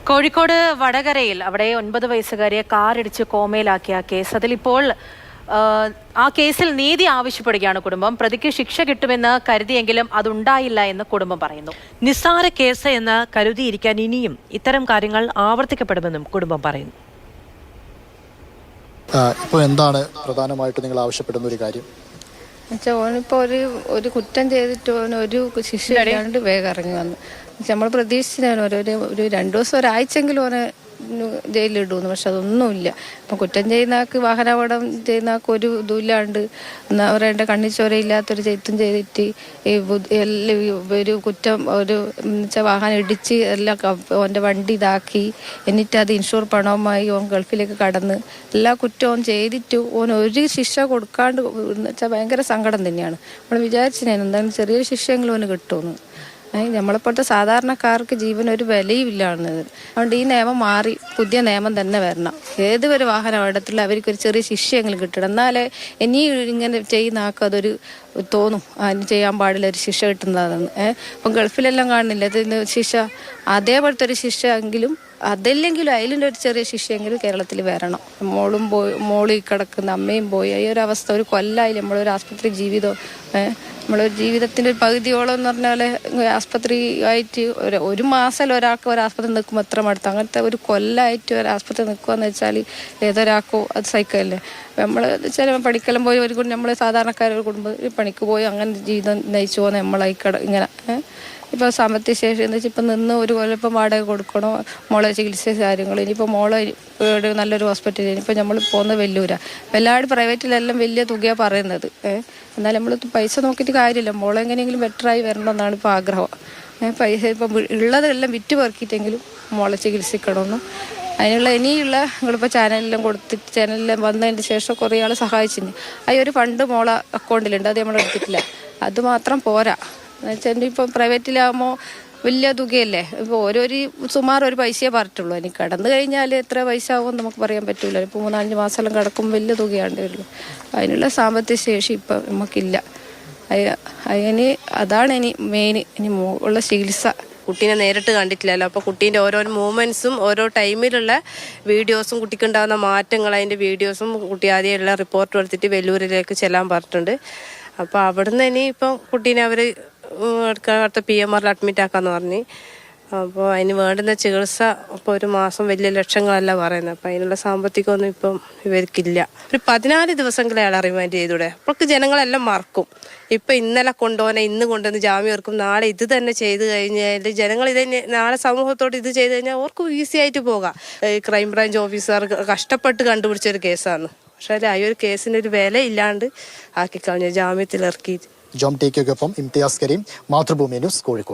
കോഴിക്കോട് വടകരയിൽ അവിടെ 9 വയസ്സുകാരിയെ കാറിടിച്ച് കോമയിലാക്കിയ കേസ് അതിലിപ്പോൾ ആ കേസിൽ നീതി ആവശ്യപ്പെടുകയാണ് കുടുംബം. പ്രതിക്ക് ശിക്ഷ കിട്ടുമെന്ന് കരുതിയെങ്കിലും അതുണ്ടായില്ല എന്ന് കുടുംബം പറയുന്നു. നിസ്സാര കേസ് എന്ന് കരുതിയിരിക്കാൻ ഇനിയും ഇത്തരം കാര്യങ്ങൾ ആവർത്തിക്കപ്പെടുമെന്നും കുടുംബം പറയുന്നു. ഇപ്പോൾ എന്താണ് പ്രധാനമായിട്ട് നിങ്ങൾ ആവശ്യപ്പെടുന്ന ഒരു കാര്യം? ഓനിപ്പോൾ ഒരു കുറ്റം ചെയ്തിട്ട് ഒരു ശിക്ഷ ഇല്ലാണ്ട് വേഗം ഇറങ്ങി വന്നു. നമ്മൾ പ്രതീക്ഷിച്ചാണ് ഒരു 2 ദിവസം ഒരാഴ്ചയെങ്കിലും ഓനെ ജയിലിലിടുന്നു. പക്ഷെ അതൊന്നുമില്ല. ഇപ്പം കുറ്റം ചെയ്യുന്നയാൾക്ക് വാഹനാപകടം ചെയ്യുന്നയാൾക്ക് ഒരു ഇതുമില്ലാണ്ട് അവരുടെ കണ്ണിച്ചോരയില്ലാത്തൊരു ചെയ്ത്തും ചെയ്തിട്ട് ഒരു കുറ്റം വാഹനം ഇടിച്ച് എല്ലാം ഓൻ്റെ വണ്ടി ഇതാക്കി എന്നിട്ട് അത് ഇൻഷുർ പണവുമായി ഓൻ ഗൾഫിലേക്ക് കടന്ന് എല്ലാ കുറ്റവും ചെയ്തിട്ട് ഓൻ ഒരു ശിക്ഷ കൊടുക്കാണ്ട് വെച്ചാൽ ഭയങ്കര സങ്കടം തന്നെയാണ്. നമ്മൾ വിചാരിച്ചിരുന്നു എന്തായാലും ചെറിയൊരു ശിക്ഷയെങ്കിലും ഓന് കിട്ടുമെന്ന്. നമ്മളെപ്പോഴത്തെ സാധാരണക്കാർക്ക് ജീവൻ ഒരു വിലയുമില്ലാണത്. അതുകൊണ്ട് ഈ നിയമം മാറി പുതിയ നിയമം തന്നെ വരണം. ഏതൊരു വാഹന അപകടത്തിൽ അവർക്കൊരു ചെറിയ ശിക്ഷയെങ്കിലും കിട്ടണം. എന്നാലേ ഇനി ഇങ്ങനെ ചെയ്യുന്ന ആൾക്ക് അതൊരു തോന്നും അതിന് ചെയ്യാൻ പാടില്ല, ഒരു ശിക്ഷ കിട്ടുന്നതെന്ന്. അപ്പം ഗൾഫിലെല്ലാം കാണുന്നില്ല ഇതിന് ശിക്ഷ, അതേപോലത്തെ ഒരു ശിക്ഷ എങ്കിലും അതല്ലെങ്കിലും അതിൻ്റെ ഒരു ചെറിയ ശിക്ഷയെങ്കിലും കേരളത്തിൽ വരണം. മോളിൽ കിടക്കുന്ന അമ്മയും പോയി ഈ ഒരു അവസ്ഥ ഒരു കൊല്ലായില്ല. നമ്മളൊരു ആസ്പത്രി ജീവിതം നമ്മളൊരു ജീവിതത്തിൻ്റെ ഒരു പകുതിയോളം എന്ന് പറഞ്ഞാൽ ആസ്പത്രി ആയിട്ട് ഒരു മാസം ഒരാൾക്ക് ഒരു ആസ്പത്രി നിൽക്കുമ്പോൾ എത്ര മടുത്തു. അങ്ങനത്തെ ഒരു കൊല്ലമായിട്ട് ഒരു ആസ്പത്രി നിൽക്കുകയെന്ന് വെച്ചാൽ ഏതൊരാൾക്കോ അത് സഹിക്കല്ലേ. നമ്മൾ ചില പഠിക്കലും പോയി ഒരു നമ്മൾ സാധാരണക്കാരൊരു കുടുംബം പണിക്ക് പോയി അങ്ങനെ ജീവിതം നയിച്ചു പോകുന്ന നമ്മളായി ഇങ്ങനെ ഇപ്പോൾ സാമ്പത്തിക ശേഷി എന്ന് വെച്ചാൽ ഇപ്പം നിന്ന് ഒരു കൊല്ലം ഇപ്പം വാടക കൊടുക്കണോ, മോളെ ചികിത്സ കാര്യങ്ങൾ. ഇനിയിപ്പോൾ മോളെ നല്ലൊരു ഹോസ്പിറ്റലിൽ ഇനിയിപ്പോൾ നമ്മൾ പോകുന്നത് വെല്ലൂരാണ്. എല്ലാവരും പ്രൈവറ്റിലെല്ലാം വലിയ തുകയാണ് പറയുന്നത്. എന്നാലും നമ്മൾ പൈസ നോക്കിയിട്ട് കാര്യമില്ല. മോളെ എങ്ങനെയെങ്കിലും ബെറ്ററായി വരണമെന്നാണ് ഇപ്പോൾ ആഗ്രഹം. പൈസ ഇപ്പം ഉള്ളതെല്ലാം വിറ്റ് പെറുക്കിയിട്ടെങ്കിലും മോളെ ചികിത്സിക്കണമെന്നും അതിനുള്ള ഇനിയുള്ള നിങ്ങളിപ്പോൾ ചാനലിലും കൊടുത്തിട്ട് ചാനലിലും വന്നതിന് ശേഷം കുറേ ആൾ സഹായിച്ചിന്. ആ ഒരു ഫണ്ട് മോളെ അക്കൗണ്ടിലുണ്ട്, അത് നമ്മൾ എടുത്തിട്ടില്ല. അതുമാത്രം പോരാ. എന്നുവെച്ചാൽ ഇപ്പം പ്രൈവറ്റിലാകുമ്പോൾ വലിയ തുകയല്ലേ. ഇപ്പോൾ സുമാർ ഒരു പൈസയെ പറഞ്ഞിട്ടുള്ളൂ. ഇനി കടന്നു കഴിഞ്ഞാൽ എത്ര പൈസ ആകുമെന്ന് നമുക്ക് പറയാൻ പറ്റില്ല. ഇപ്പോൾ 3-5 മാസമെല്ലാം കിടക്കും വലിയ തുകയാണ്ടേ ഉള്ളൂ. അതിനുള്ള സാമ്പത്തിക ശേഷി ഇപ്പം നമുക്കില്ല. അതിന് അതാണ് ഇനി മെയിൻ. ഇനി ഉള്ള ചികിത്സ. കുട്ടീനെ നേരിട്ട് കണ്ടിട്ടില്ലല്ലോ. അപ്പോൾ കുട്ടീൻ്റെ ഓരോ മൂവ്മെൻറ്റ്സും ഓരോ ടൈമിലുള്ള വീഡിയോസും കുട്ടിക്കുണ്ടാകുന്ന മാറ്റങ്ങൾ അതിൻ്റെ വീഡിയോസും കുട്ടി ആദ്യമുള്ള റിപ്പോർട്ട് എടുത്തിട്ട് വെല്ലൂരിലേക്ക് ചെല്ലാൻ പറഞ്ഞിട്ടുണ്ട്. അപ്പോൾ അവിടുന്ന് ഇനി ഇപ്പം കുട്ടീനെ അവർ അടുത്ത PMRൽ അഡ്മിറ്റ് ആക്കാമെന്ന് പറഞ്ഞ്. അപ്പോൾ അതിന് വേണ്ടുന്ന ചികിത്സ ഇപ്പോൾ ഒരു മാസം വലിയ ലക്ഷങ്ങളല്ല പറയുന്നത്. അപ്പോൾ അതിനുള്ള സാമ്പത്തികമൊന്നും ഇപ്പം ഇവർക്കില്ല. ഒരു 14 ദിവസങ്ങളെ അയാൾ റിമാൻഡ് ചെയ്തൂടെ. അപ്പോഴേക്ക് ജനങ്ങളെല്ലാം മറക്കും. ഇപ്പം ഇന്നലെ കൊണ്ടുപോകാൻ ഇന്ന് കൊണ്ടുവന്ന് ജാമ്യം ഇറക്കും, നാളെ ഇത് തന്നെ ചെയ്ത് കഴിഞ്ഞാൽ ജനങ്ങൾ ഇതന്നെ നാളെ സമൂഹത്തോട് ഇത് ചെയ്ത് കഴിഞ്ഞാൽ അവർക്ക് ഈസി ആയിട്ട് പോകാം. ക്രൈംബ്രാഞ്ച് ഓഫീസർ കഷ്ടപ്പെട്ട് കണ്ടുപിടിച്ചൊരു കേസാണ്. പക്ഷേ ആ ഒരു കേസിനൊരു വില ഇല്ലാണ്ട് ആക്കിക്കളഞ്ഞു ജാമ്യത്തിൽ ഇറക്കി. ജോം ടി കെക്കൊപ്പം ഇംതിയാസ് കരീം, മാതൃഭൂമി ന്യൂസ്, കോഴിക്കോട്.